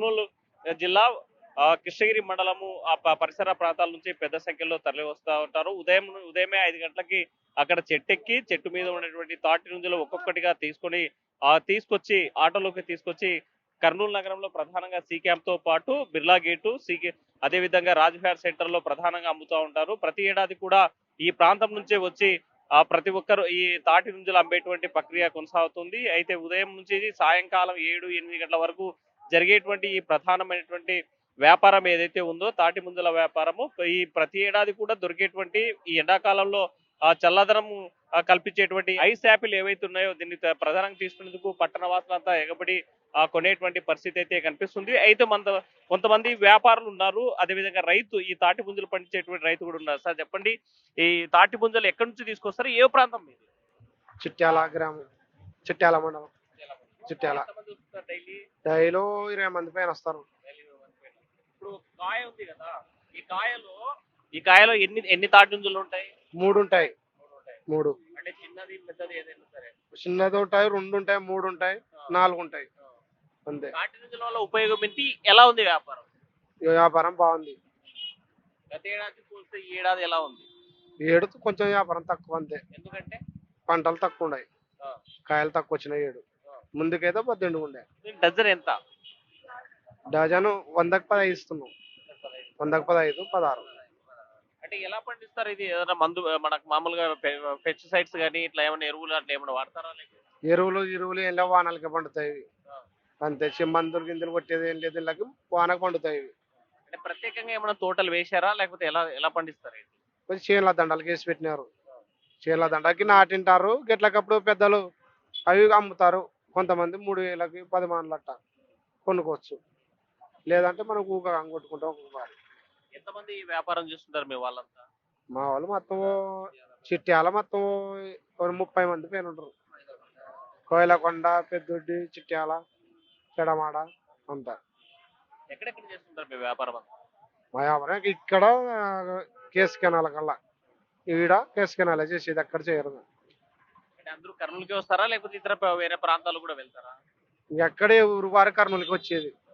కర్నూలు జిల్లా కృష్ణగిరి మండలము పరిసర ప్రాంతాల నుంచి పెద్ద సంఖ్యలో తరలి వస్తూ ఉంటారు. ఉదయమే 5 గంటలకి అక్కడ చెట్టెక్కి చెట్టు మీద ఉన్నటువంటి తాటి నుంజలు ఒక్కొక్కటిగా తీసుకొచ్చి ఆటోలోకి తీసుకొచ్చి కర్నూలు నగరంలో ప్రధానంగా సి క్యాంప్ తో పాటు బిర్లా గేటు అదే విధంగా రాజ్ఫేర్ సెంటర్ లో ప్రధానంగా అమ్ముతూ ఉంటారు. ప్రతి ఏడాది కూడా ఈ ప్రాంతం నుంచే వచ్చి ప్రతి ఒక్కరు ఈ తాటి నుంజలు అమ్మేటువంటి ప్రక్రియ కొనసాగుతుంది. అయితే ఉదయం నుంచి సాయంకాలం 7-8 గంటల వరకు జరిగేటువంటి ఈ ప్రధానమైనటువంటి వ్యాపారం ఏదైతే ఉందో తాటి ముంజల వ్యాపారము ఈ ప్రతి ఏడాది కూడా దొరికేటువంటి ఈ ఎండాకాలంలో చల్లదనం కల్పించేటువంటి ఐస్ యాపిల్ ఏవైతే ఉన్నాయో దీన్ని ప్రధానంగా తీసుకునేందుకు పట్టణ వాసులంతా ఎగబడి కొనేటువంటి పరిస్థితి అయితే కనిపిస్తుంది. అయితే కొంతమంది వ్యాపారులు ఉన్నారు, అదేవిధంగా రైతు ఈ తాటి పుంజలు పండించేటువంటి రైతు కూడా ఉన్నారు. సార్ చెప్పండి, ఈ తాటి పుంజలు ఎక్కడి నుంచి తీసుకొస్తారు, ఏ ప్రాంతం మీది? చిట్యాల గ్రామం, చిట్యాల మండలం, చిట్యాల. డైలో 20 మంది పైన వస్తారు. ఇప్పుడు కాయ ఉంది కదా, ఈ కాయలో ఎన్ని తాటి పుంజలు ఉంటాయి? 3 ఉంటాయి. 3 అంటే చిన్నది పెద్దది ఏదైనా సరే. చిన్నది ఉంటాయి, 2 ఉంటాయి, 3 ఉంటాయి, 4 ఉంటాయి అంతే. తాటి పుంజల వల్ల ఉపయోగం ఏంటి, ఎలా ఉంది వ్యాపారం? ఈ వ్యాపారం బాగుంది. గత ఏడాది పోలిస్తే ఈ ఏడాది ఎలా ఉంది? ఏడుతో కొంచెం వ్యాపారం తక్కువ అంతే. ఎందుకంటే పంటలు తక్కువ ఉన్నాయి, కాయలు తక్కువ వచ్చినాయి. ముందుకైతే 18 ఉండే. డజన్ ఎంత? డజను 100కి 15 ఇస్తున్నాం. 100కి 15, 16. అంటే ఎలా పండిస్తారు ఇది? ఏదైనా మందు మనకు మామూలుగా పెస్టిసైడ్స్ కానీ ఇట్లా ఏమైనా ఎరువులు అట్లా ఏమైనా వాడతారా? ఎరువులు ఏం లేవు, వానలకి పండుతాయి అంతే. మందులు గింజలు కొట్టేది ఏం లేదు, ఇళ్ళకి వానకు పండుతాయి. అంటే ప్రత్యేకంగా ఏమైనా తోటలు వేశారా, లేకపోతే ఎలా ఎలా పండిస్తారు? కొంచెం చేనుల దండలకి వేసి పెట్టినారు. చేనుల దండకి నాటింటారు. గెట్లకప్పుడు పెద్దలు అవి అమ్ముతారు. కొంతమంది 3000కి 10 మానలు అట్ట కొనుక్కోవచ్చు. లేదంటే మనం ఊగా కొట్టుకుంటాం ఒక్కొక్కసారి. ఎంతమంది ఈ వ్యాపారం చేస్తుంటారు మీ వాళ్ళంతా? మా వాళ్ళు మొత్తం చిట్యాల మొత్తం 30 మంది పైన ఉంటారు. కోయిలకొండ, పెద్దొడ్డి, చిట్యాల, చెడమాడ అంతా. ఎక్కడెక్కడ చేస్తుంటారు మీ వ్యాపారం అంతా? మా వ్యాపారం ఇక్కడ కేసు కెనాల కల్లా, ఈడ కేసు కెనాల చేసేది, అక్కడ చేయరు. అంటే అందరూ కర్నూలుకి వస్తారా, లేకపోతే ఇతర వేరే ప్రాంతాలు కూడా వెళ్తారా? ఎక్కడే ఊరు వారి కర్నూలుకి వచ్చేది.